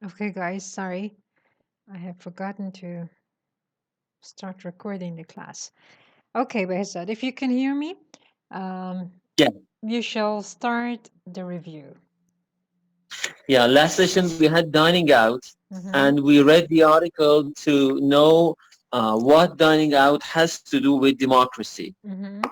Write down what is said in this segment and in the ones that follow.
Okay, guys, sorry. I have forgotten to start recording the class. Okay, Behzad, if you can hear me, um, Yeah, you shall start the review. yeah. Last session we had dining out, Mm-hmm. and we read the article to know what dining out has to do with democracy. Mm-hmm.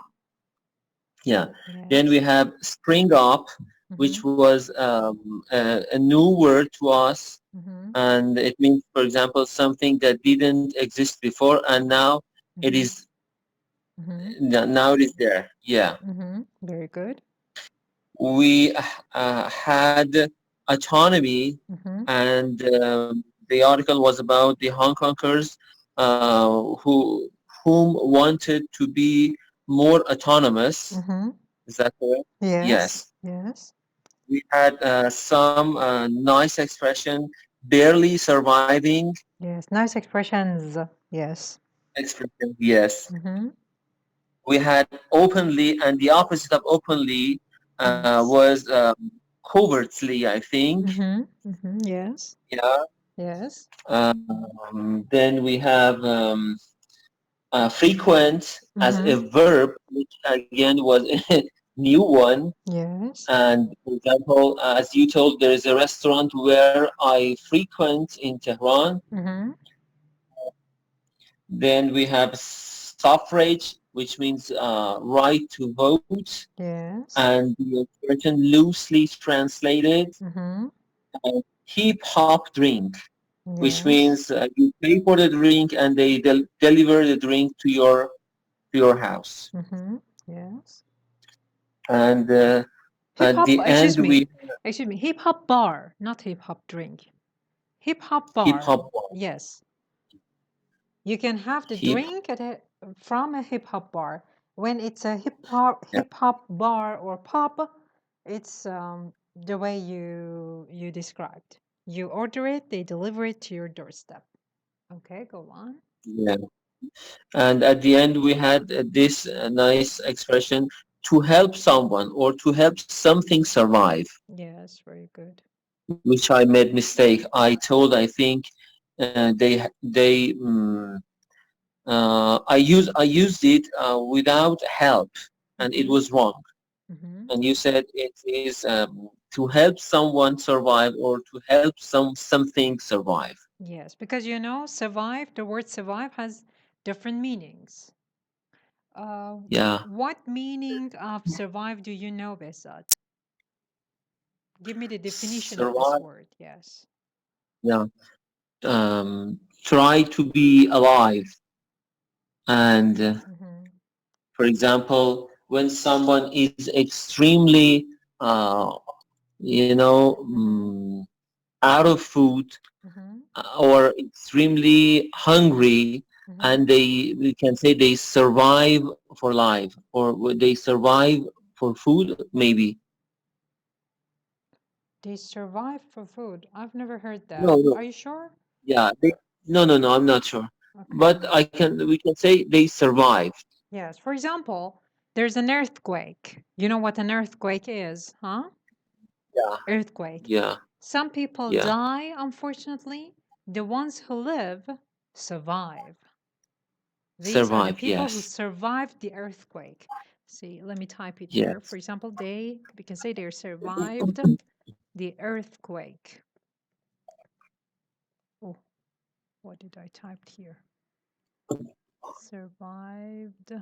Yeah. Then we Yes. have spring up, Mm-hmm. which was a new word to us, Mm-hmm. and it means, for example, something that didn't exist before, and now it Mm-hmm. is Mm-hmm. now it is there. Yeah. Mm-hmm. Very good. We had autonomy, Mm-hmm. and the article was about the Hong Kongers whom wanted to be more autonomous. Mm-hmm. Is that correct? Yes. Yes. Yes. We had some nice expression, barely surviving Yes. Nice expressions. Yes. expression. Yes. Mm-hmm. We had openly, and the opposite of openly Yes. was covertly, I think. Mm-hmm. Mm-hmm. Yes. Yeah. Yes. Then we have frequent as Mm-hmm. a verb, which again was a new one. Yes. And for example, as you told, there is a restaurant where I frequent in Tehran. Mm-hmm. Then we have suffrage, which means right to vote, Yes. and the expression loosely translated, Mm-hmm. hip hop drink, which Yes. means you pay for the drink and they deliver the drink to your house. Mm-hmm. Yes. And Hip at hop, the end, we excuse me, hip hop bar, not hip hop drink. Hip hop hip bar. hop bar, Yes. You can have the hip. drink from a hip hop bar. When it's a Yeah. hip hop bar or pub, it's the way you described. You order it, they deliver it to your doorstep. Okay, go on. Yeah. And at the end, we had this nice expression to help someone or to help something survive, Yes, very good. which I made mistake. I told, I think they I used it without help, and it Mm-hmm. was wrong. Mm-hmm. And you said it is to help someone survive or to help something survive. Yes, because you know, survive, the word survive has different meanings. Uh, Yeah. what meaning of survive do you know, Besat? Give me the definition of this Survive. word. Yes. Yeah. Try to be alive. And Mm-hmm. for example, when someone is extremely, uh, Mm-hmm. out of food Mm-hmm. or extremely hungry, Mm-hmm. and we can say they survive for life, or they survive for food, maybe. They survive for food. I've never heard that. No, no. Are you sure? Yeah. No, no, no. I'm not sure. Okay. But we can say they survived. Yes. For example, there's an earthquake. You know what an earthquake is, huh? Yeah. Earthquake. Yeah. Some people Yeah. die, unfortunately. The ones who live survive. These are the Survive. people who Yes. survived the earthquake. See, let me type it here. For Yes. example, we can say they survived the earthquake. Oh, what did I type here? Survived,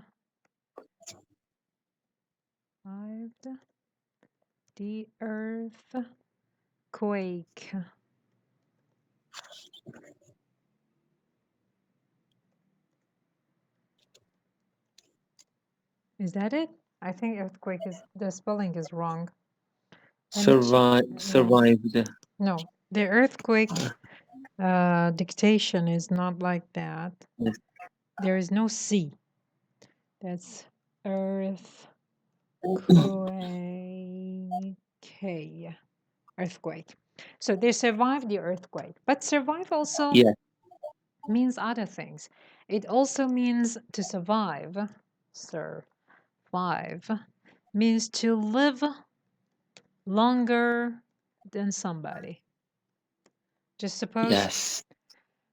survived the earthquake. Is that it? I think earthquake is the spelling is wrong. Let me check. Survived. No, the earthquake dictation is not like that. Yes. There is no C. That's earthquake. So they survived the earthquake. But survive also Yes. means other things. It also means to survive. Survive means to live longer than somebody. Just suppose Yes.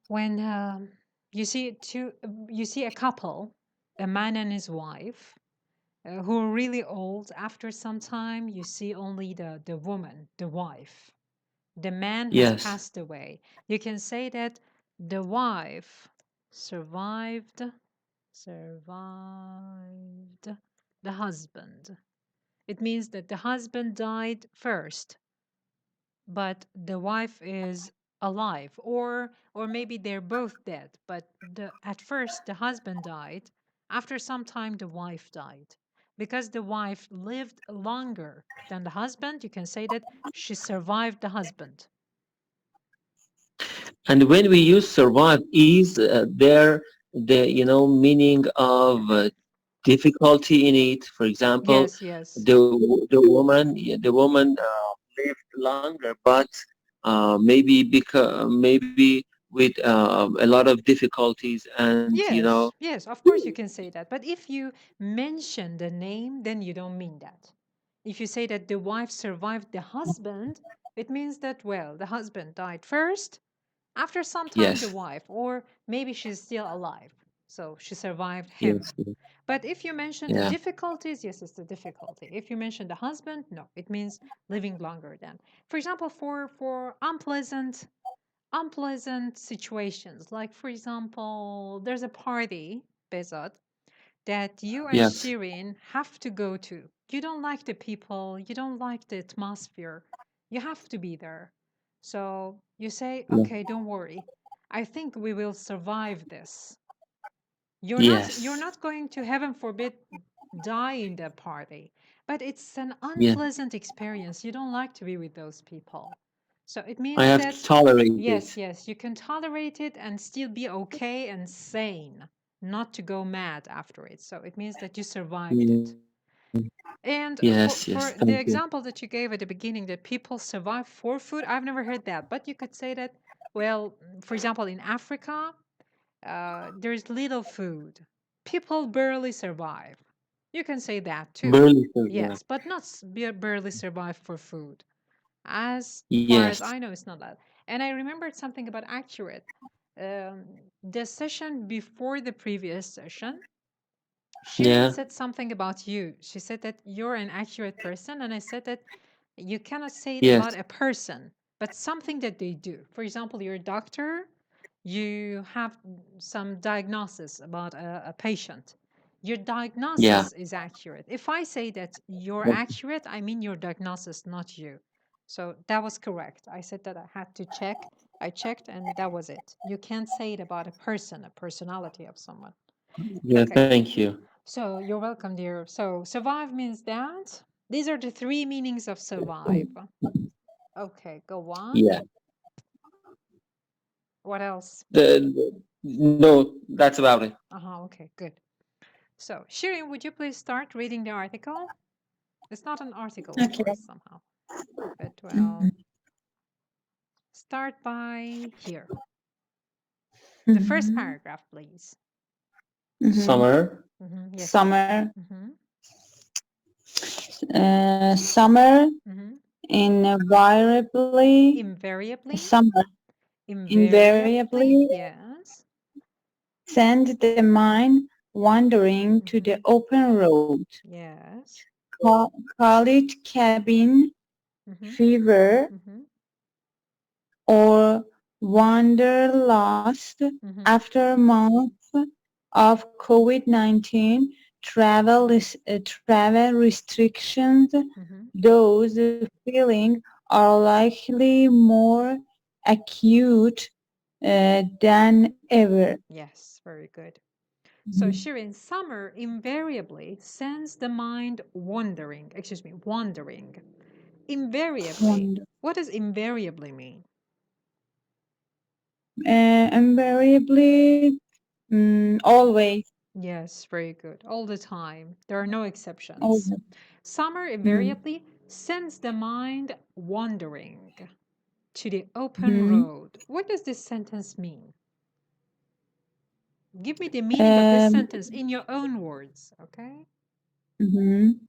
when you see a couple, a man and his wife, who are really old. After some time, you see only the woman, the wife. The man has Yes. passed away. You can say that the wife survived the husband. It means that the husband died first, but the wife is alive, or maybe they're both dead, but at first the husband died. After some time the wife died. Because the wife lived longer than the husband, you can say that she survived the husband. And when we use survive, is there the meaning of difficulty in it? For example, Yes, yes. the woman lived longer, but maybe with a lot of difficulties, and Yes, yes, of course you can say that. But if you mention the name, then you don't mean that. If you say that the wife survived the husband, it means that, well, the husband died first. After some time, the yes, wife, or maybe she's still alive, so she survived him. yes, But if you mention the yeah, difficulties, yes, it's the difficulty. If you mention the husband, no, it means living longer than. For example, for unpleasant situations, like for example, there's a party, Bezat, that you and yes, Shirin have to go to. You don't like the people, you don't like the atmosphere. You have to be there. So you say, yeah, okay, don't worry. I think we will survive this. You're yes, not going to, heaven forbid, die in the party, but it's an yeah. unpleasant experience. You don't like to be with those people. So it I means have to that tolerate yes, it. yes, you can tolerate it and still be okay and sane, not to go mad after it. So it means that you survived Mm, it. And yes, yes. for Thank the you. example that you gave at the beginning, that people survive for food, I've never heard that. But you could say that, well, for example, in Africa, there's little food. People barely survive. You can say that too. Burley survive. Yes, but not barely survive for food. As far as Yes. I know, it's not that. And I remembered something about accurate. Um, the session before the previous session, Shirin Yeah. said something about you. She said that you're an accurate person, and I said that you cannot say it Yes. about a person, but something that they do. For example, you're a doctor, you have some diagnosis about a patient. Your Yeah. diagnosis is accurate. If I say that you're accurate, I mean your diagnosis, not you. So that was correct. I said that I had to check. I checked, and that was it. You can't say it about a person, a personality of someone. Yeah. Okay. Thank you. So you're welcome, dear. So survive means that. These are the three meanings of survive. Okay, go on. Yeah. What else? No, that's about it. Okay, good. So, Shirin, would you please start reading the article? It's not an article, of Okay. course, somehow. But, well, start by here. The first paragraph, please. Summer. Yes. Summer. Mm-hmm. Summer. Mm-hmm. Invariably. Invariably. Summer. Invariably, Invariably yes. send the mind wandering to the open road. Yes. College cabin Mm-hmm. fever Mm-hmm. or wanderlust Mm-hmm. after months of COVID-19 travel restrictions. Mm-hmm. Those feelings are likely more acute than ever. Yes, very good. So, Shirin, summer invariably sends the mind wandering. Excuse me, wandering. Invariably. Wonder. What does invariably mean? Invariably, always, Yes, very good. All the time. There are no exceptions. always. Summer invariably sends the mind wandering to the open Mhm. road. What does this sentence mean? Give me the meaning of this Um, sentence in your own words, okay? mhm.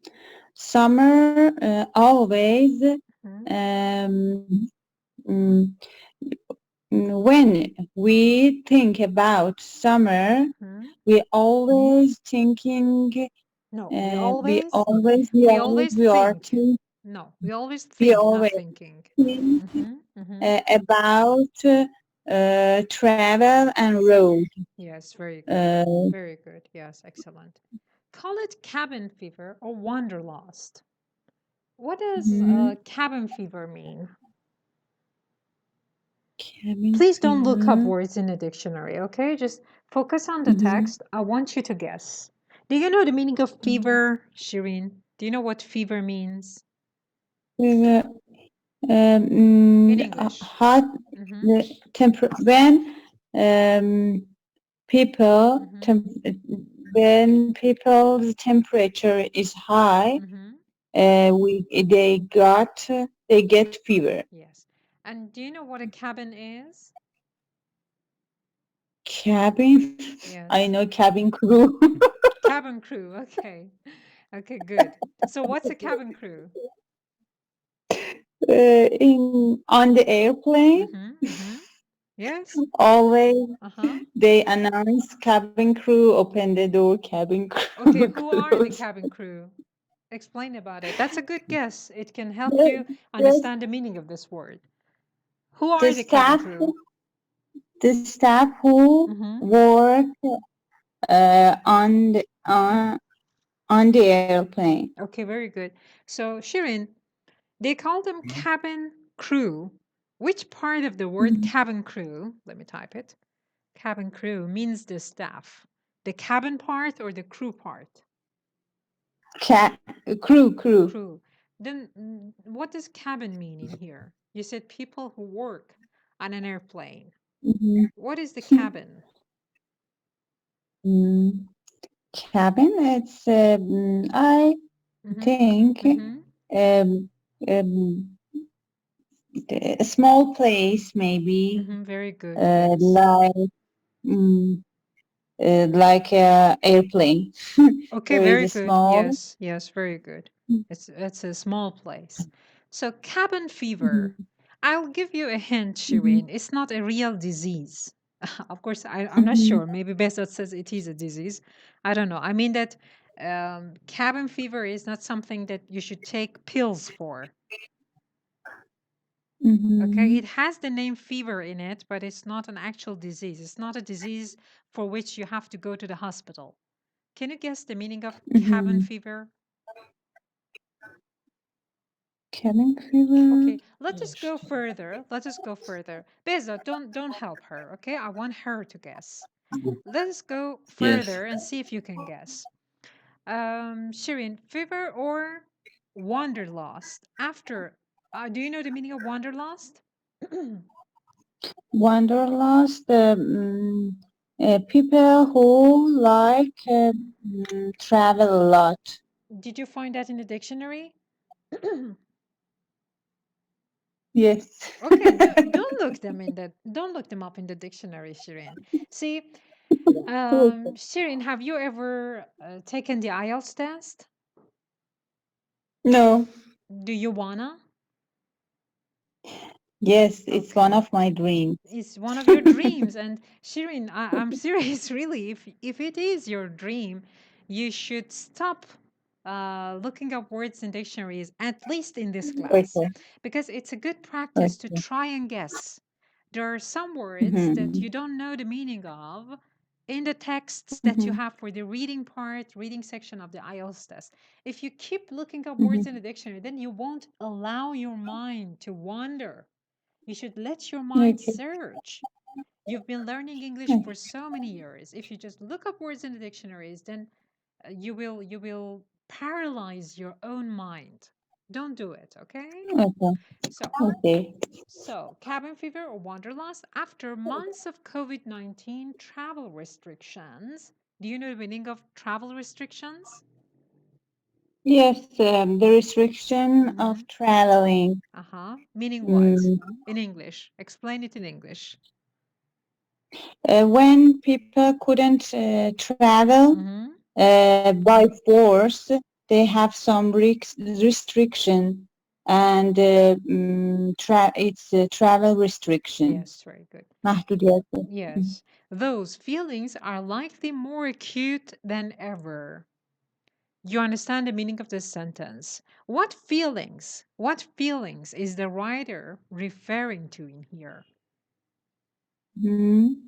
Summer always Mhm. um, mm, when we think about summer, we always thinking. No, We we are always think. No, we always think, not always thinking. think about travel and road. Yes, very good. Very good. Yes, excellent. Call it cabin fever or wanderlust. What does cabin fever mean? Please don't look up words in the dictionary, okay? Just focus on the text. I want you to guess. Do you know the meaning of fever, Shireen? Do you know what fever means? In English. Hot when people when people's temperature is high, they get fever. Yes. And do you know what a cabin is? Cabin? Yes. I know cabin crew. Cabin crew. Okay. Okay, good. So what's a cabin crew? On the airplane, yes, always they announce cabin crew, open the door, cabin crew. Okay, who are the cabin crew? Explain about it. That's a good guess. It can help you understand the meaning of this word. Who are the cabin crew? The staff who work on the airplane. Okay, very good. So, Shirin, they call them cabin crew. Which part of the word cabin crew, let me type it, cabin crew means the staff? The cabin part or the crew part? Crew. Crew. Then what does cabin mean in here? You said people who work on an airplane. What is the cabin? Cabin, it's I think a small place, maybe. Very good. Like a airplane. Okay, very good. Small. Yes, very good. It's a small place. So cabin fever. I'll give you a hint, Shireen. It's not a real disease. Of course, I'm not sure. Maybe Besat says it is a disease. I don't know. I mean that cabin fever is not something that you should take pills for. Okay, it has the name fever in it, but it's not an actual disease. It's not a disease for which you have to go to the hospital. Can you guess the meaning of cabin fever? Cabin fever. Okay, let us go further. Beza, don't help her, okay? I want her to guess. Let us go further and see if you can guess. Shirin, fever or wanderlust? After, do you know the meaning of wanderlust? Wanderlust, people who like travel a lot. Did you find that in the dictionary? Yes. Okay, don't look them up in the dictionary, Shirin. See, Shirin, have you ever taken the IELTS test? No. Do you wanna? Yes, it's one of my dreams. It's one of your dreams. And Shirin, I'm serious, really. If it is your dream, you should stop looking up words in dictionaries, at least in this class, because it's a good practice to try and guess. There are some words that you don't know the meaning of in the texts that you have for the reading section of the IELTS test. If you keep looking up words in the dictionary, then you won't allow your mind to wander. You should let your mind search. You've been learning English for so many years. If you just look up words in the dictionaries, then you will paralyze your own mind. Don't do it, okay? So cabin fever or wanderlust after months of COVID-19 travel restrictions. Do you know the meaning of travel restrictions? Yes, the restriction of traveling. Meaning what? In English. Explain it in English. When people couldn't travel by force, they have some restriction and it's a travel restriction. Yes, very good. محدودیت. Yes, those feelings are likely more acute than ever. You understand the meaning of this sentence. What feelings is the writer referring to in here?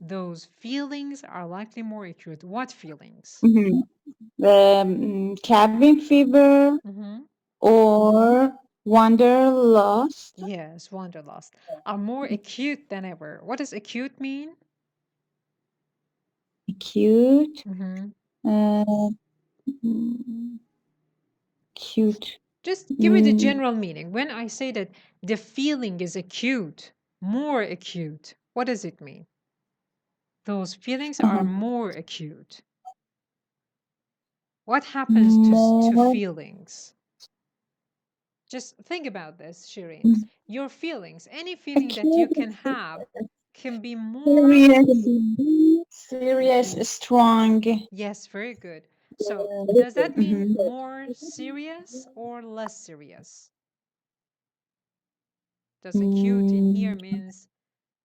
Those feelings are likely more acute. What feelings? Cabin fever or wanderlust. Yes, wanderlust are more acute than ever. What does acute mean? Acute. Acute. Just give me the general meaning. When I say that the feeling is acute, more acute, what does it mean? Those feelings are more acute. What happens to feelings? Just think about this, Shireen. Your feelings, any feeling that you can have, can be more serious, strong. Yes, very good. So does that mean more serious or less serious? Does acute in here means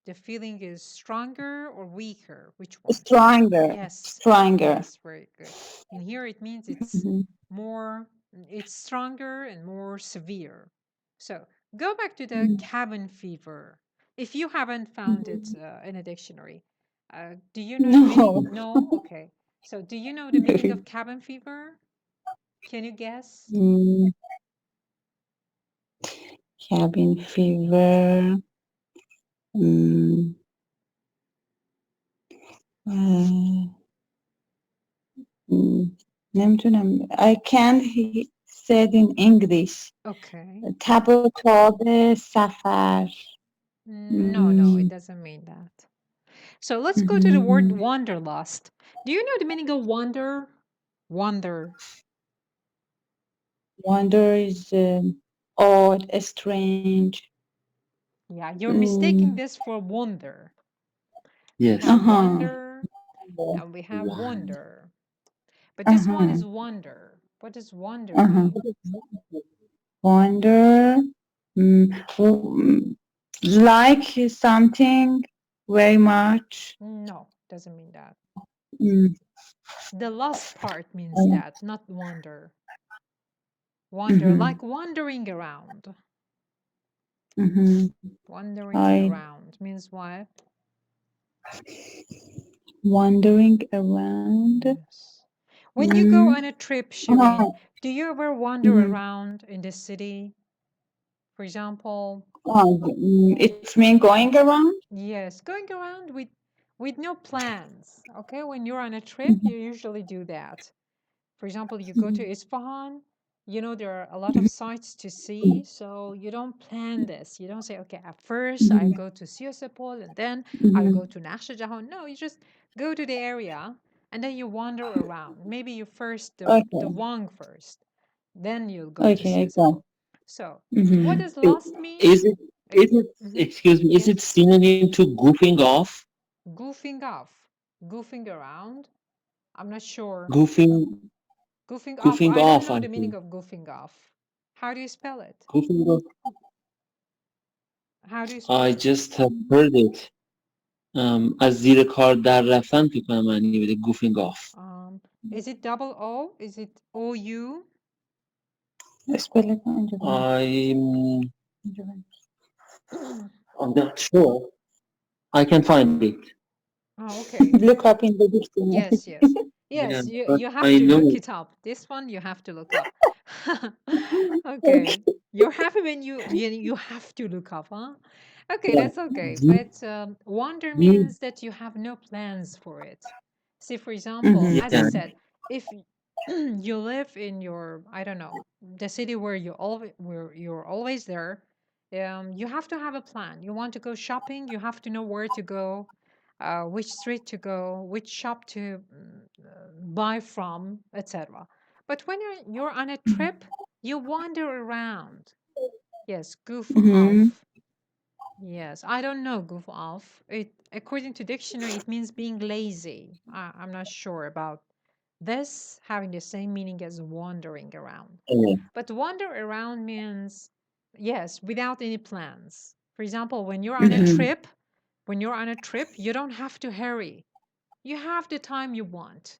the feeling is stronger or weaker? Which one? Stronger. Yes. Stronger. Yes, very good. In here it means it's more, it's stronger and more severe. So go back to the cabin fever. If you haven't found it in a dictionary, do you know the meaning? No? Okay. So do you know the meaning of cabin fever? Can you guess? Cabin fever. نمیتونم. I can't say it in English. Okay. تب و تاب سفر. No, it doesn't mean that. So let's go to the word wanderlust. Do you know the meaning of wander? Wander. Wander is odd, strange. Yeah, you're mistaking this for wonder. Yes. We have wonder and we have wonder. But this one is wonder. What does wonder mean? Wonder, like something very much. No, doesn't mean that. The last part means that, not wonder. Wander, like wandering around. Wandering around means what? Wandering around. Yes. When you go on a trip, Shireen, do you ever wander around in the city? For example, it's mean going around? yes, going around with no plans. Okay, when you're on a trip, you usually do that. For example, you go to Isfahan, you know, there are a lot of sites to see, so you don't plan this. You don't say, okay, at first I go to Siyosepol and then I'll go to Nakhsha Jahan. No, you just go to the area and then you wander around. Maybe you first the Wang first, then you'll go to Siyosepol. So, what does lost mean? Is it excuse me, is it synonym to goofing off? Goofing off, goofing around. I'm not sure. Goofing off. I don't know I the meaning think. of goofing off. How do you spell it? Goofing off. How do you spell I it? just have heard it. از زیر کار در رفتن فکر کنم معنی بده goofing off. Is it double O? Is it O-U? I'm not sure. I can find it. Oh, okay. Look up in the dictionary. Yes, yes. Yes, Yeah, you have to look it up. This one you have to look up. Okay. You're happy when you have to look up, huh? Okay, Yeah. that's okay. But wander means that you have no plans for it. See, for example, as I said, if you live in your, I don't know, the city where you're always there, you have to have a plan. You want to go shopping, you have to know where to go, which street to go, which shop to buy from, etc. But when you're on a trip, you wander around. Yes, goof off. Yes, I don't know goof off. It according to dictionary, it means being lazy. I'm not sure about this having the same meaning as wandering around. But wander around means Yes, without any plans. For example, when you're on a trip, you don't have to hurry. You have the time you want.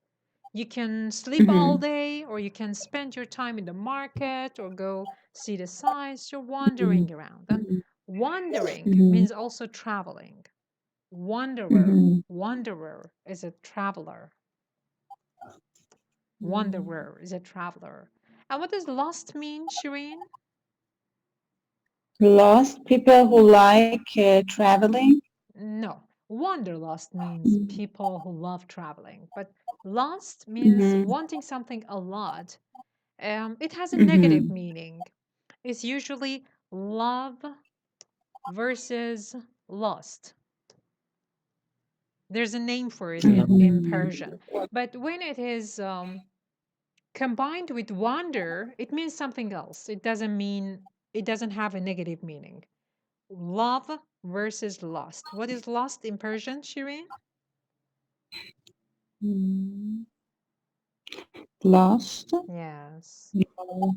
You can sleep all day, or you can spend your time in the market or go see the sights. You're wandering around. And wandering means also traveling. Wanderer is a traveler. Wanderer is a traveler. And what does lost mean, Shireen? Lost, people who like traveling. No. Wanderlust means people who love traveling, but lost means wanting something a lot. It has a negative meaning. It's usually love versus lost. There's a name for it in Persian. But when it is combined with wander, it means something else. It doesn't have a negative meaning. Love versus lost. What is lost in Persian, Shireen? Lost? Yes. No.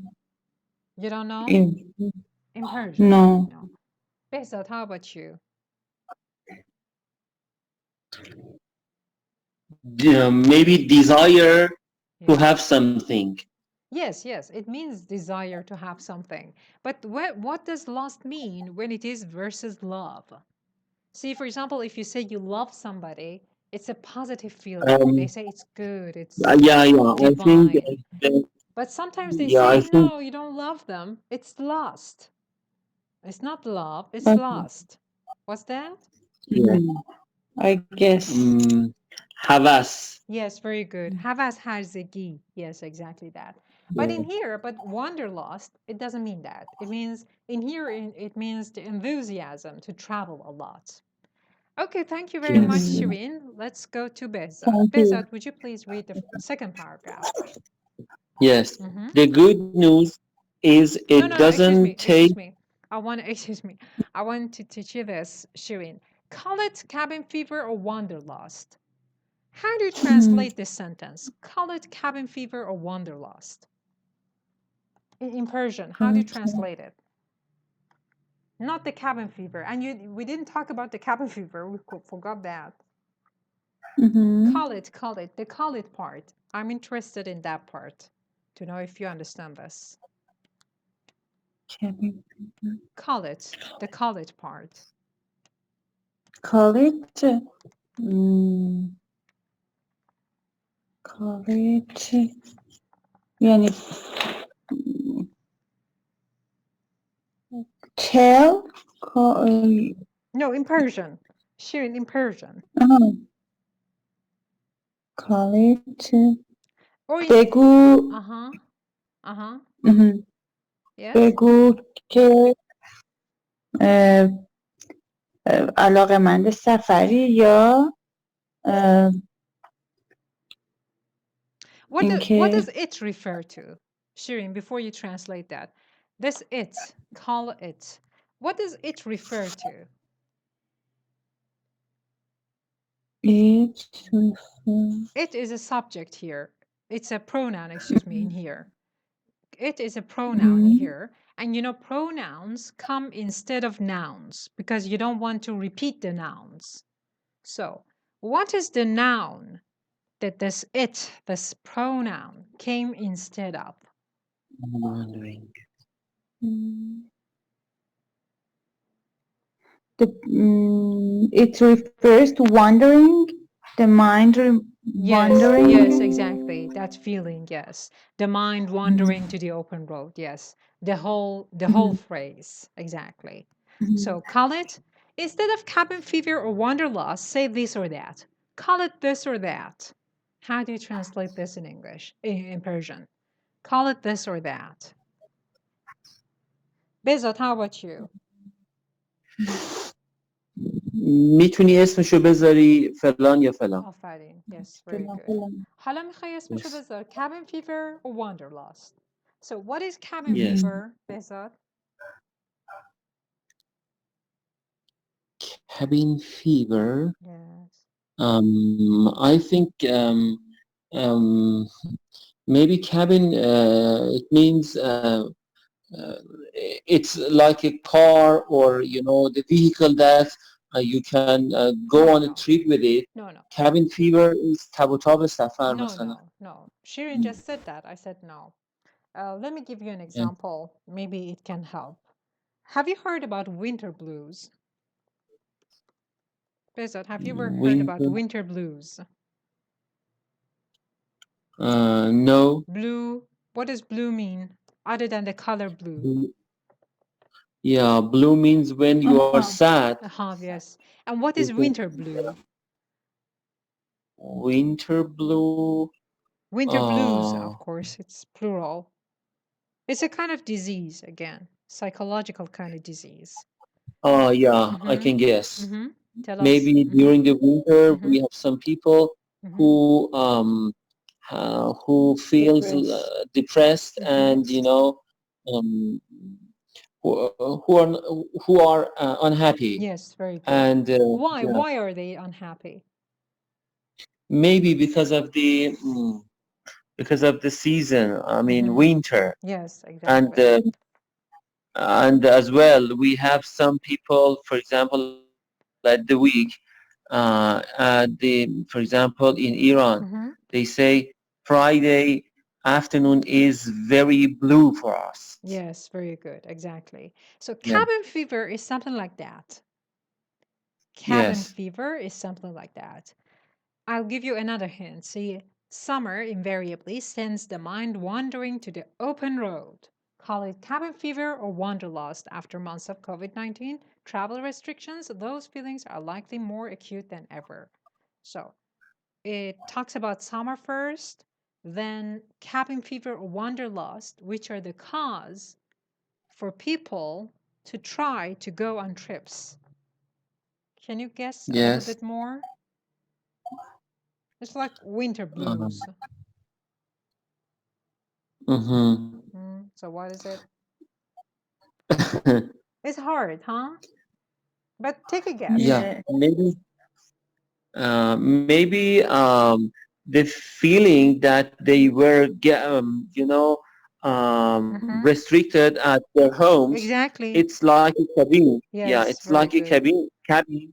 You don't know? In- In Persian? No. No. Behzad, how about you? Maybe desire to Yeah. have something. Yes, it means desire to have something. But what does lost mean when it is versus love? See, for example, if you say you love somebody, it's a positive feeling. They Um, say it's good, it's yeah, I think, divine. But sometimes they yeah, I say, think, no, you don't love them. It's lost. It's not love, it's Okay. lost. What's that? yeah. I guess. Havas. Yes, very good. Havas harzegi. Yes, exactly that. But in here, wanderlust, it doesn't mean that. It means in here, it means the enthusiasm to travel a lot. Okay, thank you very much, Yes. Shireen. Let's go to Behzad. Thank you. Behzad, would you please read the second paragraph? Yes. Mhm. The good news is No, it no, no, excuse me, doesn't take. excuse me. I want to teach you this, Shireen. Call it cabin fever or wanderlust. How do you translate this sentence? Call it cabin fever or wanderlust. In Persian, how do you translate it? Not the cabin fever. And we didn't talk about the cabin fever. We forgot that. Call it, the call it part. I'm interested in that part to know if you understand this. Call it, the call it part. Call it. Call it. Yani tell. Call, No, in Persian. Shirin, in Persian. call it. Or in, بگو. Yes. بگو که علاقه‌مند سفری یا What اینکه does it refer to? Shirin, before you translate that. This it, call it. What does it refer to? It is a subject here. It's a pronoun, excuse me, in here. It is a pronoun here. And you know, pronouns come instead of nouns because you don't want to repeat the nouns. So, what is the noun that this pronoun came instead of? Wondering. It refers to wandering, the mind wandering. Yes, exactly. That feeling, yes. The mind wandering to the open road, yes. The whole phrase, exactly. So call it, instead of cabin fever or wanderlust, say this or that. Call it this or that. How do you translate this in English, in Persian? Call it this or that. Bezat, how about you? میتونی اسمشو بذاری فلان یا فلان. آفرین. Yes, very good. حالا میخوای اسمشو بذار cabin fever or wanderlust. So what is cabin Yes. fever, Bezat? Cabin fever. Yes. I think maybe cabin. It means it's like a car, or the vehicle that you can go on a trip with it. No, no. Cabin fever is تب و تاب سفر No, مثلا. no. Shirin just said that. I said no. Let me give you an example. Maybe it can help. Have you heard about winter blues? Bezat, have you ever heard about winter blues? No. Blue. What does blue mean other than the color blue? Yeah, blue means when you are sad. Yes. And what is winter blue? Winter blue. Winter blues, of course, it's plural. It's a kind of disease, again, psychological kind of disease. Oh, yeah, I can guess. Tell us. Maybe during the winter, we have some people who feels depressed, and who are unhappy. Yes, very good. And Why? yeah, Why are they unhappy? maybe because of the season. I mean, winter. Yes, exactly. And as well, we have some people, for example, at the week, for example, in Iran, they say Friday afternoon is very blue for us. Yes, very good. Exactly. So cabin fever is something like that. Cabin fever is something like that. I'll give you another hint. See, summer invariably sends the mind wandering to the open road. Call it cabin fever or wanderlust after months of COVID-19 travel restrictions. Those feelings are likely more acute than ever. So it talks about summer first, then cabin fever or wanderlust, which are the cause for people to try to go on trips. Can you guess a little bit more? It's like winter blues. So what is it? It's hard, huh? But take a guess. Yeah, maybe the feeling that they were restricted at their homes. Exactly. It's like a cabin. Yes, yeah, it's like a cabin,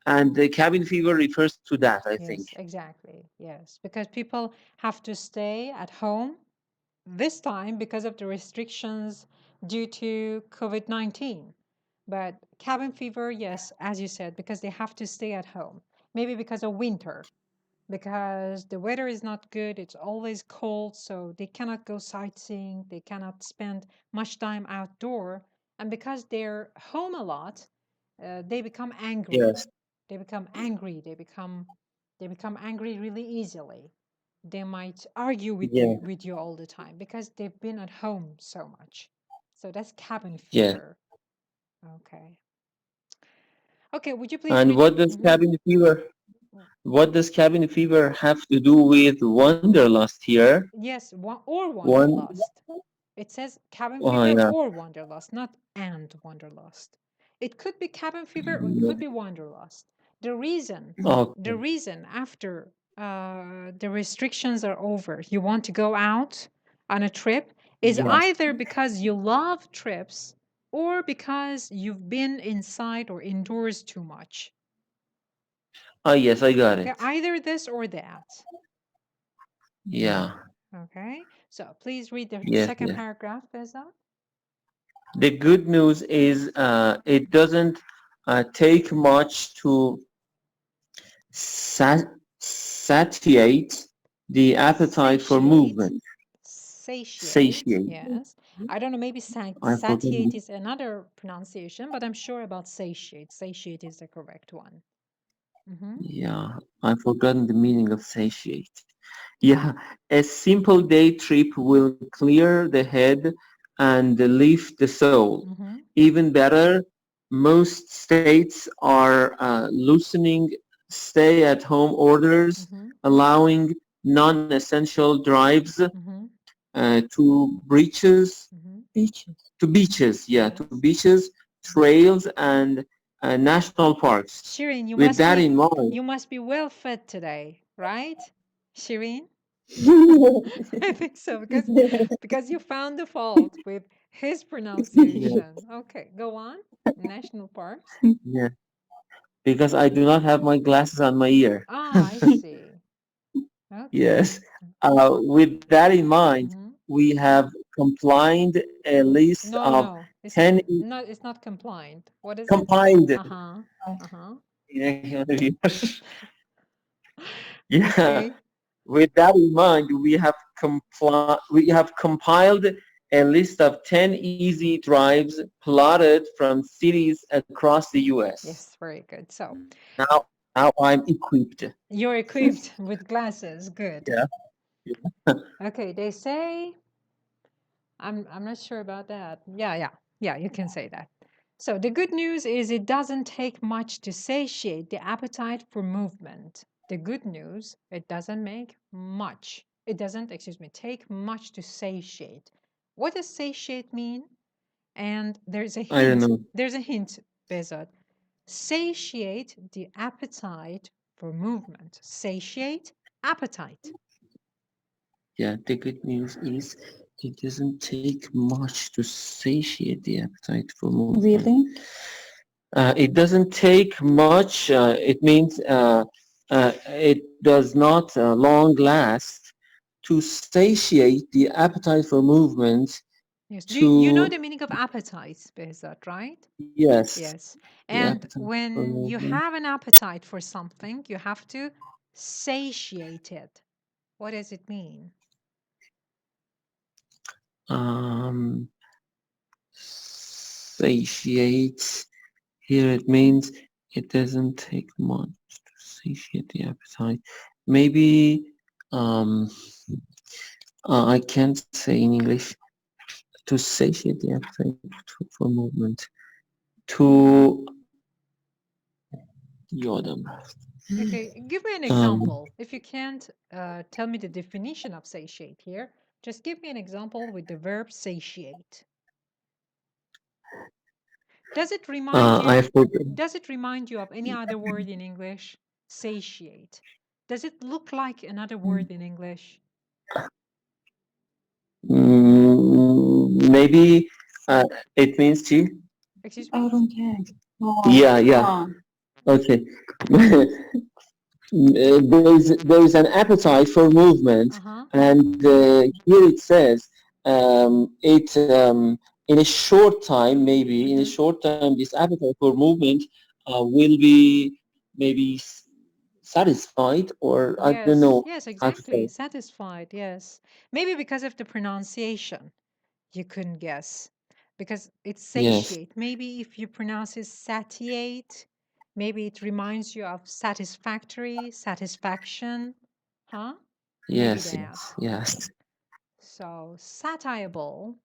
and the cabin fever refers to that, I think. Exactly. Yes, because people have to stay at home this time because of the restrictions due to COVID-19. But cabin fever, yes, as you said, because they have to stay at home. Maybe because of winter, because the weather is not good, it's always cold, so they cannot go sightseeing, they cannot spend much time outdoor, and because they're home a lot, they become angry. Yes. They become angry. They become angry really easily. They might argue with you all the time because they've been at home so much. So that's cabin fever. Okay. Okay, would you please And read? what does cabin fever have to do with wanderlust here? Yes, or wanderlust. It says cabin fever or wanderlust, not and wanderlust. It could be cabin fever or it could be wanderlust. The reason after the restrictions are over, you want to go out on a trip is either because you love trips or because you've been inside or indoors too much. Oh, yes, I got it. Okay, either this or that. Yeah. Okay, so please read the second paragraph, Bezat. The good news is it doesn't take much to satiate the appetite for movement. Satiate. Yes. I don't know, maybe satiate is another pronunciation, but I'm sure about satiate. Satiate is the correct one. Yeah, I've forgotten the meaning of satiate. Yeah, a simple day trip will clear the head and lift the soul. Even better, most states are loosening stay-at-home orders, allowing non-essential drives to beaches, trails, and national parks. Shirin, With that in mind, you must be well fed today, right, Shirin? I think so, because you found the fault with His Yeah, pronunciation. Okay, go on. National parks. yeah. Because I do not have my glasses on my ear. Ah, I see. Okay. Yes. With that in mind, Mm-hmm. we have compiled a list No, of no, it's 10 not. It's not compliant. What is it? compiled. Uh-huh. Uh-huh. Yeah. Okay. With that in mind, we have compiled a list of 10 easy drives plotted from cities across the US. Yes, very good. So Now, now I'm equipped. you're equipped with glasses. Good. Yeah. Okay, they say I'm not sure about that. Yeah, you can say that. So the good news is it doesn't take much to satiate the appetite for movement. The good news, it doesn't make much. It doesn't, excuse me, take much to satiate. What does satiate mean? And there's a I don't hint. know. There's a hint, Bezat. Satiate the appetite for movement. Satiate appetite. Yeah, the good news is it doesn't take much to satiate the appetite for movement. Really? It doesn't take much. It means it does not long last to satiate the appetite for movement. Yes. Do you know the To meaning of appetite, Behzat, right? yes, Yes. the And appetite for when you movement. have an appetite for something, you have to satiate it. What does it mean? Um, satiate. Here it means it doesn't take much to satiate the appetite. Maybe um, I can't say in English. To satiate the appetite for movement. To یادم رفت. Okay, give me an Um, example. If you can't tell me the definition of satiate here, just give me an example with the verb satiate. Does it remind I you? forgot. Does it remind you of any other word in English? Satiate. Does it look like another word in English? Maybe it means tea. Excuse I me? don't care. Oh, Yeah, come yeah. on. Okay. There is an appetite for movement, Uh-huh. and here it says it in a short time, maybe in a short time, this appetite for movement will be maybe satisfied, or I don't Yes, know yes, how to exactly. say. Satisfied, yes. Maybe because of the pronunciation, you couldn't guess. Because it's Yes, satiate. Maybe if you pronounce it satiate, maybe it reminds you of satisfactory, satisfaction. Huh? Maybe yes, that. yes, yes. So satiable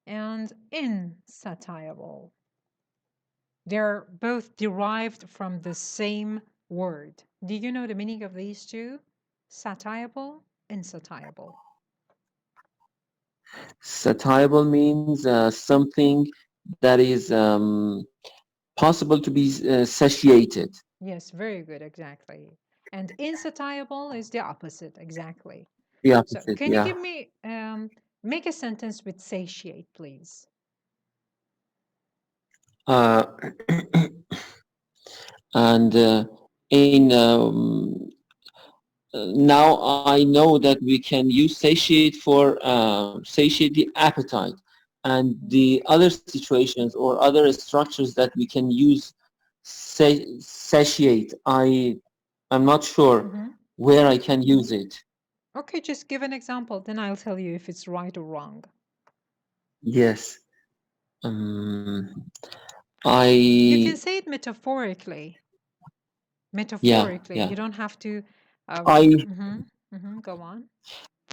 and insatiable. They're both derived from the same word. Do you know the meaning of these two? Satiable, insatiable. Satiable means something that is possible to be satiated. Yes, very good, exactly. And insatiable is the opposite, exactly. The So opposite, can you yeah. give me, make a sentence with satiate, please? Uh, and in now I know that we can use satiate for satiate the appetite, and the other situations or other structures that we can use satiate. I'm not sure where I can use it. Okay, just give an example, then I'll tell you if it's right or wrong. Yes. Um, You can I say it metaphorically. Metaphorically, yeah. you don't have to. I Go on.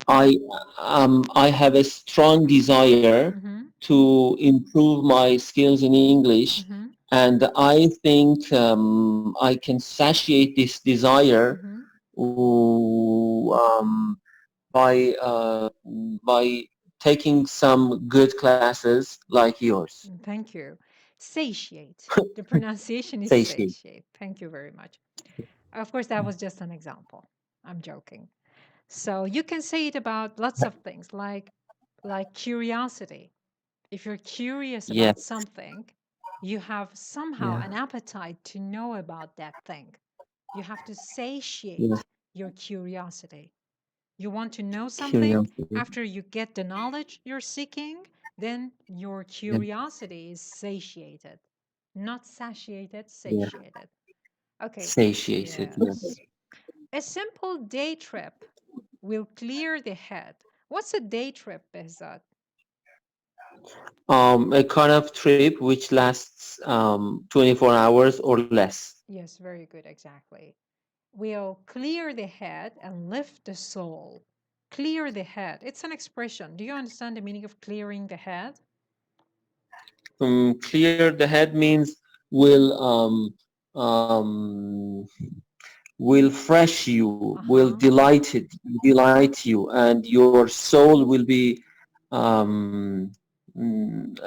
I have a strong desire to improve my skills in English, and I think I can satiate this desire by taking some good classes like yours. Thank you. Satiate. The pronunciation is Satiate. satiate. Thank you very much. Of course, that was just an example. I'm joking. So you can say it about lots of things like like curiosity. If you're curious Yeah, about something, you have somehow yeah, an appetite to know about that thing. You have to yeah. satiate your curiosity. You want to know something, Curiosity. after you get the knowledge you're seeking, then your Yeah, curiosity is satiated. Not satiated, yeah. satiated. Okay, Satiated. Yeah. yes. A simple day trip will clear the head. What's a day trip, Behzad? A kind of trip which lasts 24 hours or less. Yes, very good, exactly. Will clear the head and lift the soul. Clear the head. It's an expression. Do you understand the meaning of clearing the head? Clear the head means will um, will fresh you, will Uh-huh. delight you, and your soul will be I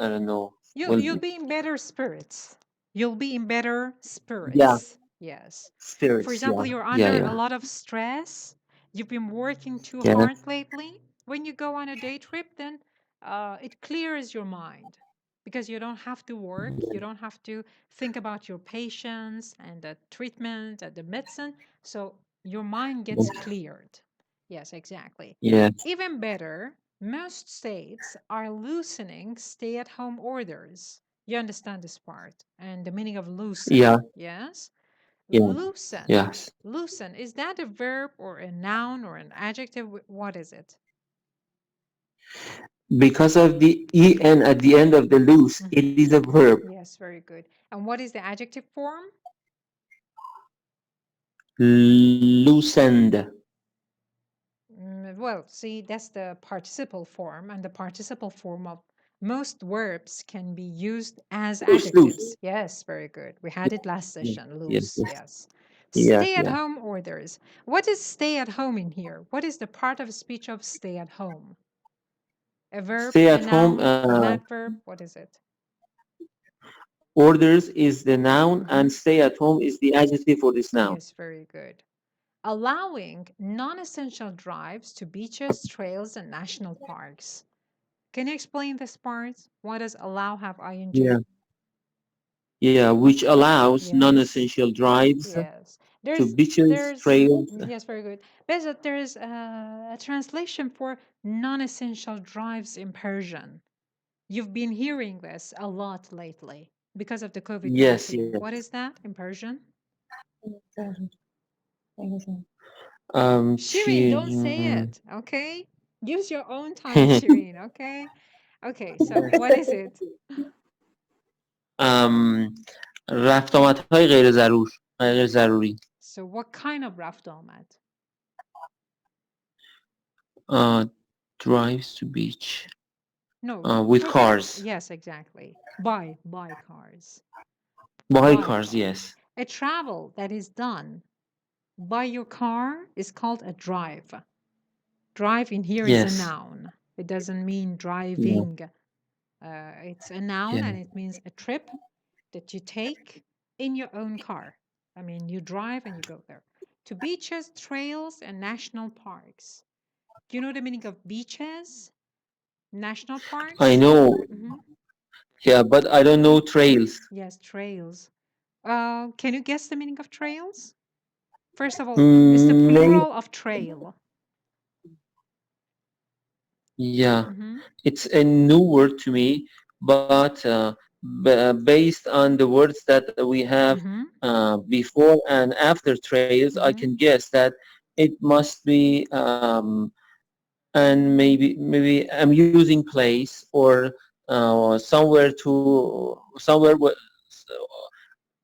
don't know. Will You'll be in better spirits. You'll be in better yeah, spirits. Yes. For spirits. example, Yeah, you're yeah, under a yeah, lot of stress. You've been working too yeah, hard lately. When you go on a day trip, then it clears your mind because you don't have to work. You don't have to think about your patients and the treatment and the medicine. So your mind gets cleared. Yes, exactly. yeah, Even better, most states are loosening stay at home orders. You understand this part and the meaning of loosen. yeah, Yes? yeah, Loosen. yes. Loosen. Is that a verb or a noun or an adjective? What is it? Because of the en at the end of the loose, it is a verb. Yes, very good. And what is the adjective form? Loosened. Well, see, that's the participle form, and the participle form of most verbs can be used as Loose, loose. adjectives. Yes, very good. We had it last Yeah, session. yes, Loose, yes, yes. yes, Stay at yeah. home orders. What is stay at home in here? What is the part of speech of stay at home? A verb, Stay a at home. noun, an adverb? What is it? Orders is the noun, Mhm. and stay at home is the adjective for this noun. Yes, very good. Allowing non-essential drives to beaches, trails, and national parks. Can you explain this part? What does allow have Yeah, ing? yeah, which allows Yes, non-essential drives yes. to beaches, There's trails. yes, very good. Behzad, there's a translation for non-essential drives in Persian. You've been hearing this a lot lately because of the Yes, COVID-19. yes. What is that in Persian? Shireen, don't say Chi- it, okay? Use your own time, Shireen, okay? Okay, so what is it? um, رفت آمدهای غیر ضروری. So what kind of raft omad? Uh, drives to beach No, with for example, cars. yes, exactly. Buy cars. By Buy cars, cars. yes. A travel that is done by your car is called a drive. Drive in here is a Yes. noun. It doesn't mean Yeah, driving. It's a noun yeah, and it means a trip that you take in your own car. I mean, you drive and you go there. To beaches, trails, and national parks. Do you know the meaning of beaches? National I parks? know. Hmm. Yeah, but I don't know trails. Yes, trails. Can you guess the meaning of trails? First of all, it's the Maybe, plural of trail. yeah. Hmm. It's a new word to me, but based on the words that we have Hmm. before and after trails, I Hmm. can guess that it must be and maybe amusing place or somewhere where,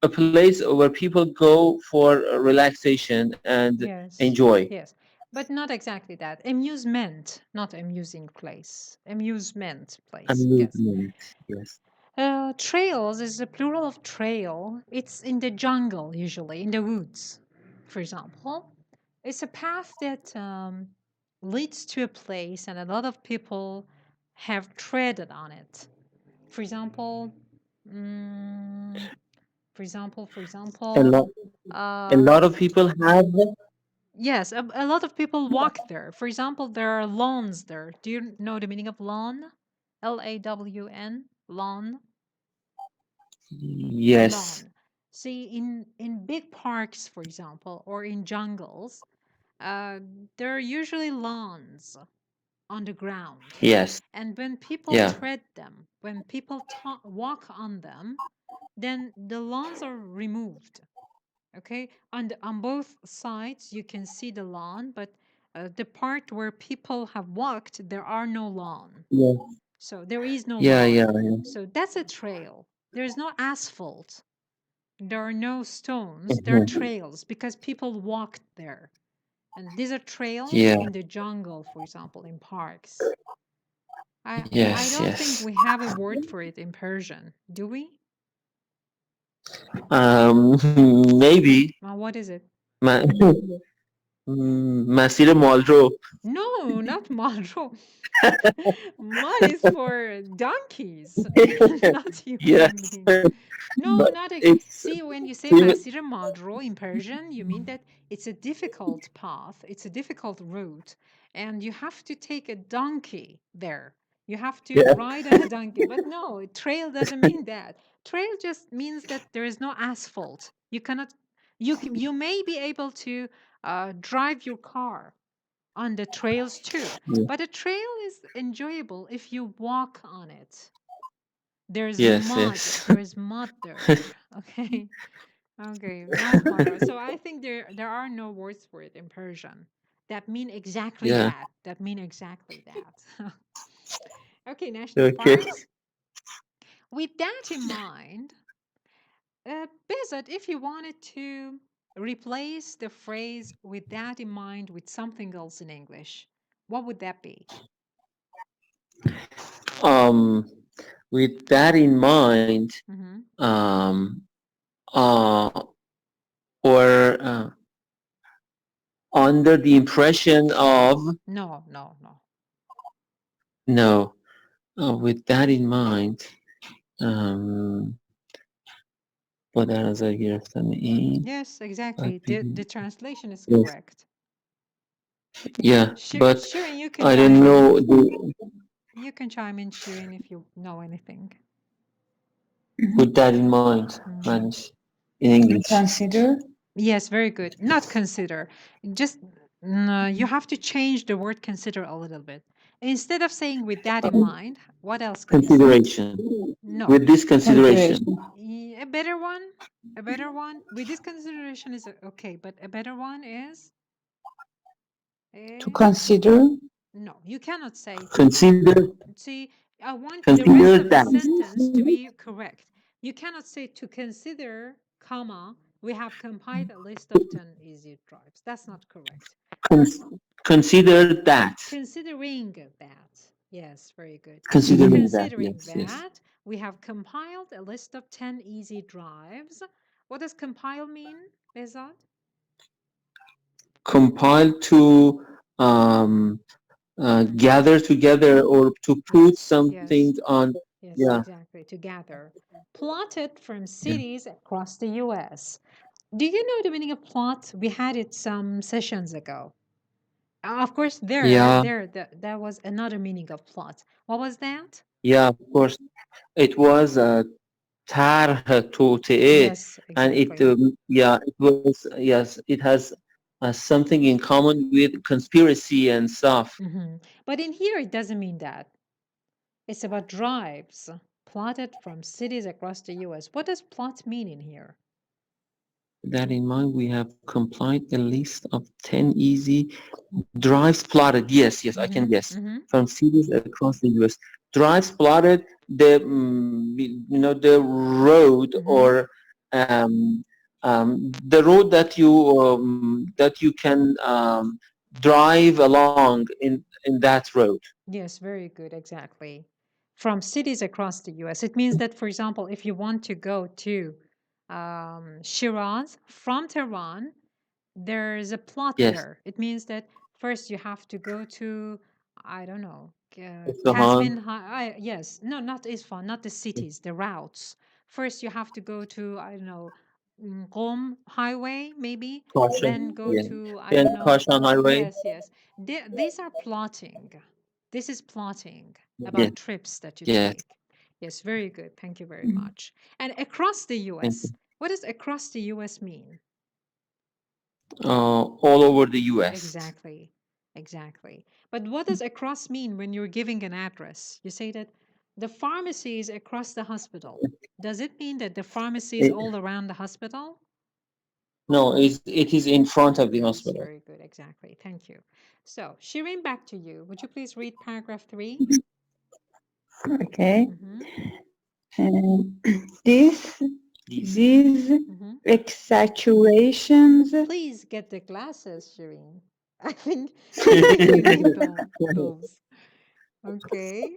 a place where people go for relaxation and Yes, enjoy. yes, but not exactly that. Amusement, not amusing place. Amusement place. Yes. Amusement, yes. Trails is the plural of trail. It's in the jungle, usually, in the woods, for example. It's a path that leads to a place, and a lot of people have treaded on it. For example, mm, for A example, lot, a uh, lot of people have. Yes, a lot of people walk there. For example, there are lawns there. Do you know the meaning of lawn? Lawn, lawn, Yes. lawn. See, in big parks, for example, or in jungles, uh, there are usually lawns on the ground. Yes. And when people Yeah. tread them, when people walk on them, then the lawns are removed. Okay, on both sides you can see the lawn, but the part where people have walked, there are no lawn. Yeah. So there is no Yeah. lawn. Yeah. Yeah. So that's a trail. There's no asphalt. There are no stones. There are Mhm. trails because people walked there. And these are trails Yeah. in the jungle, for example, in parks. I Yes. don't think Yes. we have a word for it in Persian, do we? Maybe Well, what is it? ma- مسیر مالرو. No, not Malro. Mal is for donkeys, not human Yes. beings. No, But not a. it's See, when you say even. Masir Malro in Persian, you mean that it's a difficult path, it's a difficult route, and you have to take a donkey there. You have to Yeah. ride on a donkey. But no, trail doesn't mean that. Trail just means that there is no asphalt. You cannot. You may be able to drive your car on the trails too. Yeah. But a trail is enjoyable if you walk on it. There's Yes. mud. Yes. There's mud there. Okay. Okay. Not mud. So I think there are no words for it in Persian that mean exactly Yeah. that. That mean exactly that. Okay, national Okay. parks. With that in mind, Bezat, if you wanted to replace the phrase with that in mind with something else in English, what would that be? Um, with that in mind, Mm-hmm. uh, or under the impression of, No, no, no. no, with that in mind, um, با در نظر گرفتن این Yes, باید exactly. The بگیم. translation is Yes. correct. Yeah, but Shirin, you can I don't chime in. know the, You can chime in, Shirin, if you know anything. with that in mind, معنیش in English. Consider. Yes, very good. Not consider. Just you have to change the word consider a little bit. Instead of saying with that in mind, what else can you say? Consideration. No. With this consideration. A better one? A better one? With this consideration is okay, but a better one is? To consider. No, you cannot say. Consider. See, I want the Consider rest of the that. sentence to be correct. You cannot say to consider, comma, we have compiled a list of 10 easy drives. That's not correct. Consider that. Considering that. Yes, very good. Considering that. Considering Yes. Yes. that, we have compiled a list of 10 easy drives. What does compile mean, Bezad? Compile to gather together or to put Yes, something on. yes, Yeah. exactly, to gather. Plotted from cities across the US. Do you know the meaning of plot? We had it some sessions ago. Of course, Yeah. that was another meaning of plot. What was that? Yeah. Of course, it was طرح توطئه, Yes, and it exactly. yeah, it was, yes, it has something in common with conspiracy and stuff. But in here, it doesn't mean that. It's about drives plotted from cities across the US. What does plot mean in here? That in mind, we have compiled a list of 10 easy drives plotted. Yes, I can guess. From cities across the US. Drives plotted, the the road, or the road that you can drive along in that road. Yes, very good, exactly. From cities across the US. It means that, for example, if you want to go to Shiraz from Tehran, there's a plot Yes. there. It means that first you have to go to, I don't know, Isfahan. yes, no, not Isfahan, not the cities, the routes. First you have to go to, I don't know, Qom highway, maybe. Caution. Then go Yeah. to, I Then don't know. Caution Highway. Yes, yes. These are plotting. This is plotting Yeah. about trips that you Yes. take. Yes, very good. Thank you very much. And across the Thank you. US, what does across the US mean? All over the U.S. Exactly. Exactly. But what does across mean when you're giving an address? You say that the pharmacy is across the hospital. Does it mean that the pharmacy is It- all around the hospital? no, it is in front of the Yes, hospital. very good. Exactly. Thank you. So, Shireen, back to you. Would you please read paragraph 3? Okay. Mm-hmm. These Mm-hmm. exaggerations. Please get the glasses, Shireen. I think you need those. Okay.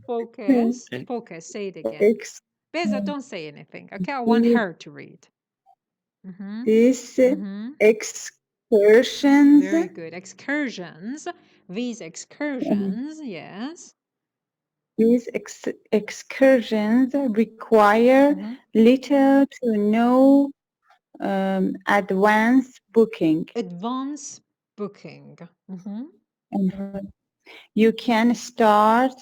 Focus. Okay. Focus. Say it again. ex- Beza, don't say anything. Okay, I want her to read. Mm-hmm. These Mm-hmm. excursions. Very good. Excursions. These excursions, yes. These excursions require Mm-hmm. little to no advance booking. Advance booking. Mm-hmm. And you can start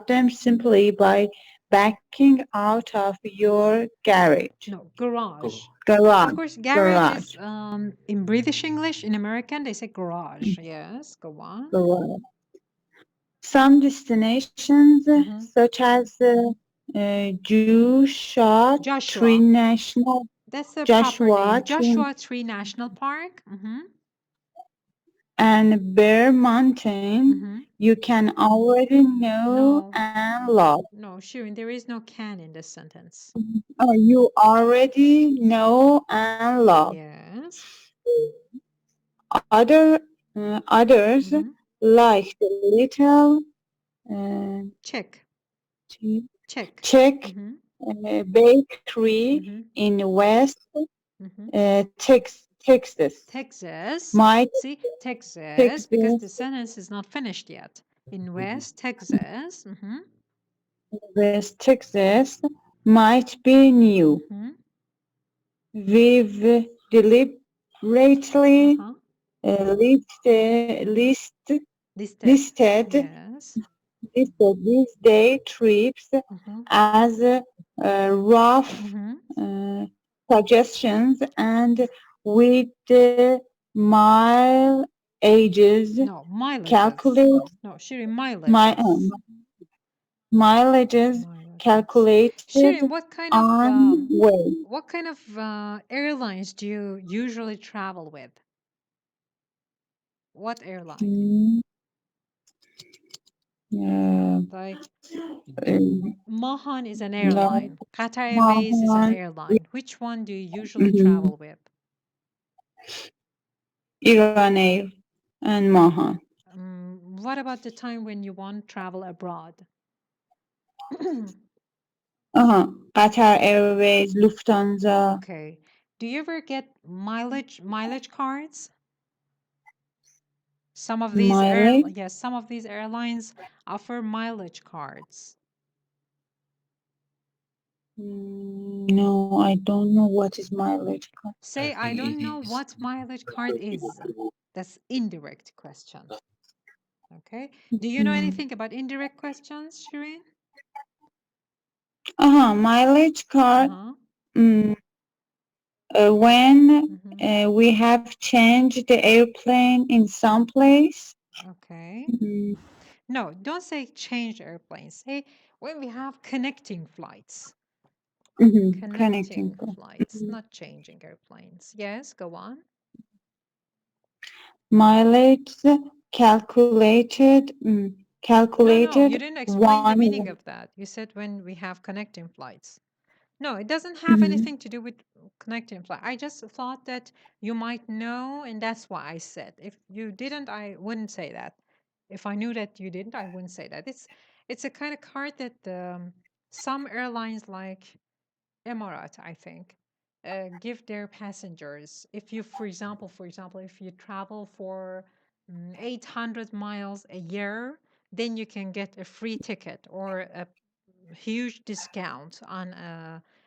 them simply by backing out of your garage. No, garage. Garage. Of course, garage is in British English. In American, they say garage. Yes, go on. Garage. Some destinations, Mhm. such as Joshua Tree Joshua. National That's the proper name. Joshua Joshua Tree National Park. Mm-hmm. and Bear Mountain, Mm-hmm. you can already know No. and love. No, Shirin, there is no can in this sentence. Oh, you already know and love. Yes. Others, Mhm. like the little uh, Check. Check. Czech Mhm. bakery Mhm. in West Mhm. Texas. Texas. Might See, Texas, because the Texas, sentence is not finished yet. In West Texas. Mhm. West Texas might be new. Mhm. We've deliberately Uh-huh. listed Yes. these day trips Mhm. as rough Mhm. suggestions and with the mile ages No, mileages. calculate No, Shirin, mileages. mileages Mileages. calculated Shirin, what kind of on way. airlines do you usually travel with? What airline? Mm, Like uh, Mahan is an no, airline. Qatar Airways is an Mahan, airline. Which one do you usually travel with? Iran Air and Mahan. What about the time when you want to travel abroad? Qatar Airways, Lufthansa. Okay. Do you ever get mileage cards? Some of these Mileage? yes, some of these airlines offer mileage cards. No, I don't know what is mileage card. Say, I don't know what mileage card is. That's indirect question. Okay. Do you know anything about indirect questions, Shireen? Mileage card. Uh-huh. When we have changed the airplane in some place. Okay. No, don't say change airplanes. Say when we have connecting flights. Connecting flights, not changing airplanes. Yes, go on. Mileage calculated. No, you didn't explain the meaning of that. You said when we have connecting flights. No, it doesn't have anything to do with connecting flight. I just thought that you might know, and that's why I said. If you didn't, I wouldn't say that. If I knew that you didn't, I wouldn't say that. It's a kind of card that some airlines like Emirat, I think, give their passengers. If you, for example, if you travel for 800 miles a year, then you can get a free ticket or a huge discount on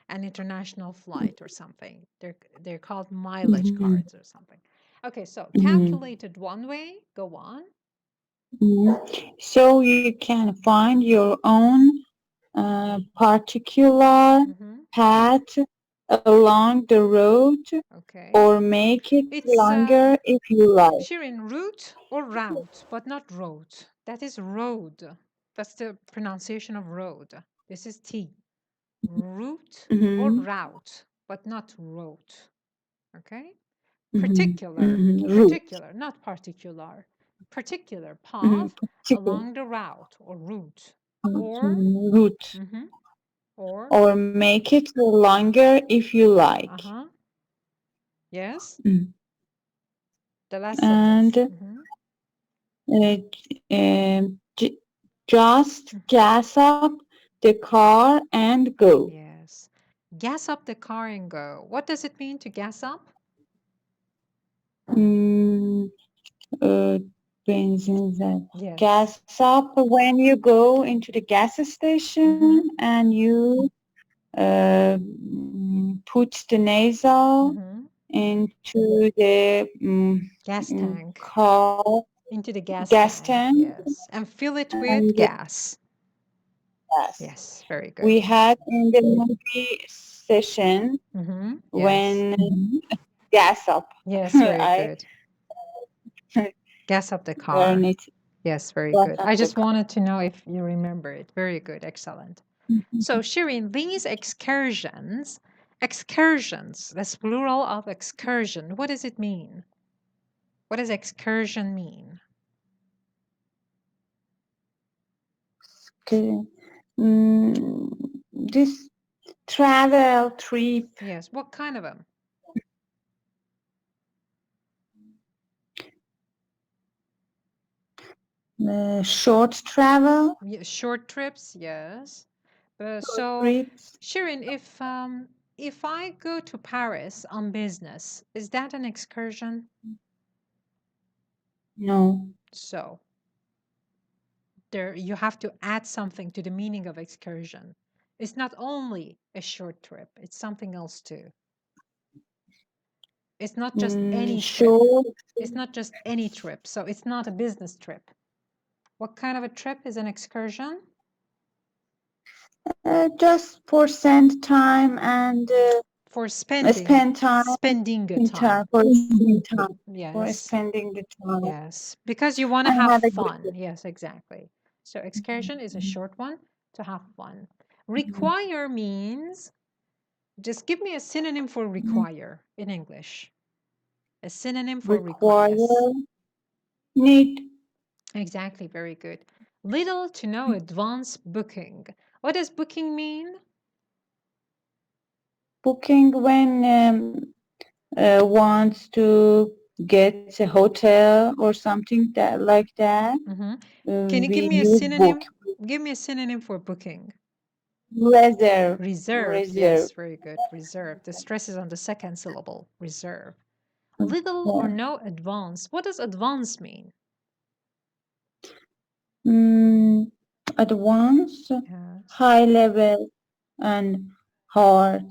an international flight or something. They're called mileage cards or something. Okay, so calculated one way, go on. So you can find your own particular path along the road, Okay. or make it longer if you like. Shirin, route or route, but not road. That is road. That's the pronunciation of road. This is T. Route or route, but not road. Okay? Particular, particular, not particular. Particular path along the route or route. Or route. Or make it longer if you like. Yes. The last sentence. Just gas up the car and go. Yes. Gas up the car and go. What does it mean to gas up? Yes. Gas up when you go into the gas station and you put the nasal into the gas tank. Car. Into the gas tank. Yes. And fill it with gas. Yes, very good. We had in the movie session when gas up. Yes, very good. Gas up the car. Yes, very good. I just wanted to know if you remember it. Very good, excellent. So Shirin, these excursions, that's plural of excursion. What does it mean? What does excursion mean? This travel trip. Yes, what kind of them? Short travel. Yeah, short trips, yes. So trips. Shirin, if I go to Paris on business, is that an excursion? No. So there you have to add something to the meaning of excursion. It's not only a short trip, it's something else too. It's not just any trip. It's not just any trip. So it's not a business trip. What kind of a trip is an excursion? Just for spend time and for spending time. Spending good time. For spending time. Yes. For spending the time. Yes. Because you want to have fun. Yes, exactly. So excursion is a short one to have fun. Require means, just give me a synonym for require in English. A synonym for require. Yes. Need. Exactly, very good. Little to no advance booking. What does booking mean? Booking when wants to get a hotel or something like that. Can you give me a synonym? Give me a synonym for booking. Reserve. Yes, very good. Reserve. The stress is on the second syllable. Reserve. Little or no advance. What does advance mean? Advanced, high level, and hard.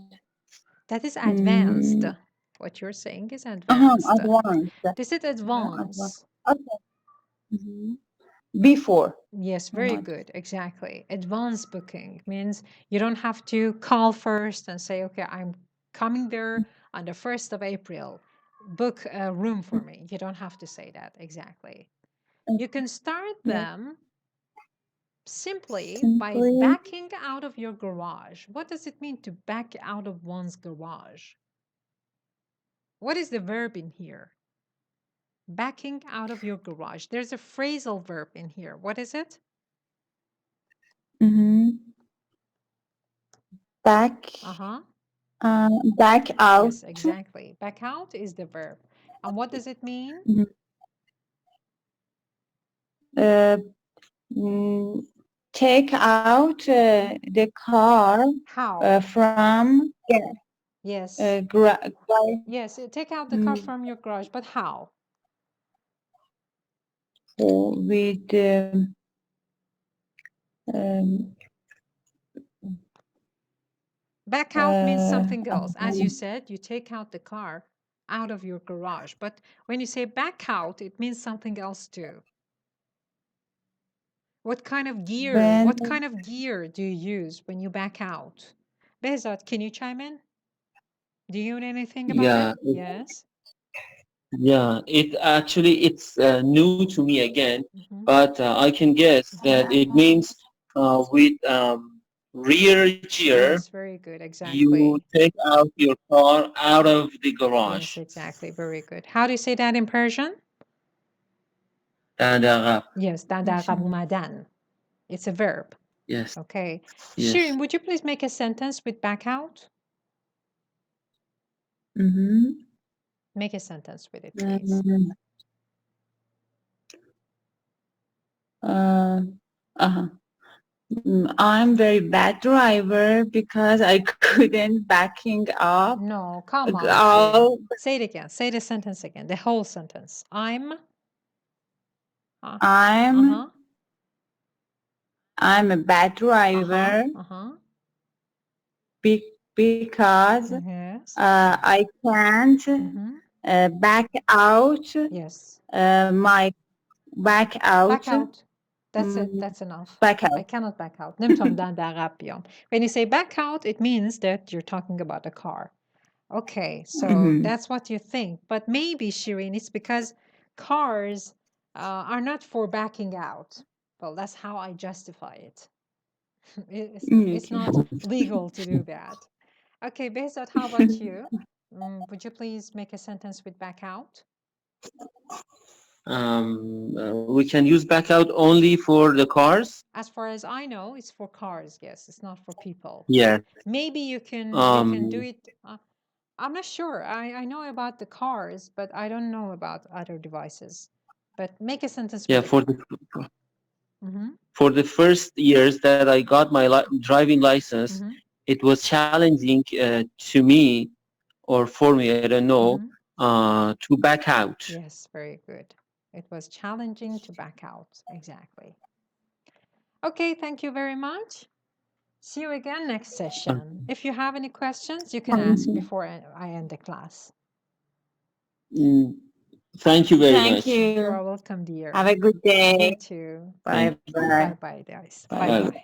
That is advanced. What you're saying is advanced. This is advance. Okay. Before. Yes, very good. Exactly. Advance booking means you don't have to call first and say, okay, I'm coming there on the 1st of April. Book a room for me. You don't have to say that. Exactly. You can start them simply by backing out of your garage. What does it mean to back out of one's garage? What is the verb in here? Backing out of your garage. There's a phrasal verb in here. What is it? Back. Back out. Yes, exactly. Back out is the verb. And what does it mean? Take out the car. How? From. Yes. Yes, take out the car from your garage, but how? With Back out means something else. As you said, you take out the car out of your garage. But when you say back out, it means something else too. What kind of gear? What kind of gear do you use when you back out? Behzad, can you chime in? Do you know anything about it? Yes. Yeah, it's new to me again, but I can guess that it means with rear gear. Yes, very good. Exactly. You take out your car out of the garage. Yes, exactly. Very good. How do you say that in Persian? در عقب. Yes, در عقب اومدن. It's a verb. Yes. Okay. Yes. Shirin, would you please make a sentence with back out? Make a sentence with it, please. I'm very bad driver because I couldn't backing up. No, come on. Shirin. Say it again. Say the sentence again. The whole sentence. I'm a bad driver because yes. I can't back out. Yes. My back out. Back out. That's it. That's enough. Back out. I cannot back out. نمیتونم در عقب بیام. When you say back out, it means that you're talking about a car. Okay, so that's what you think. But maybe, Shirin, it's because cars are not for backing out. Well, that's how I justify it. It's not legal to do that. Okay, Behzad, how about you? Would you please make a sentence with back out? We can use back out only for the cars. As far as I know, it's for cars. Yes, it's not for people. Yeah. Maybe you can do it. I'm not sure. I know about the cars, but I don't know about other devices. But make a sentence. Yeah, for the first years that I got my driving license, it was challenging to me, or for me, I don't know, to back out. Yes, very good. It was challenging to back out. Exactly. Okay, thank you very much. See you again next session. If you have any questions, you can ask before I end the class. Thank you very much. Thank you. You are welcome, dear. Have a good day. You too. Bye. Bye-bye, guys. Bye-bye.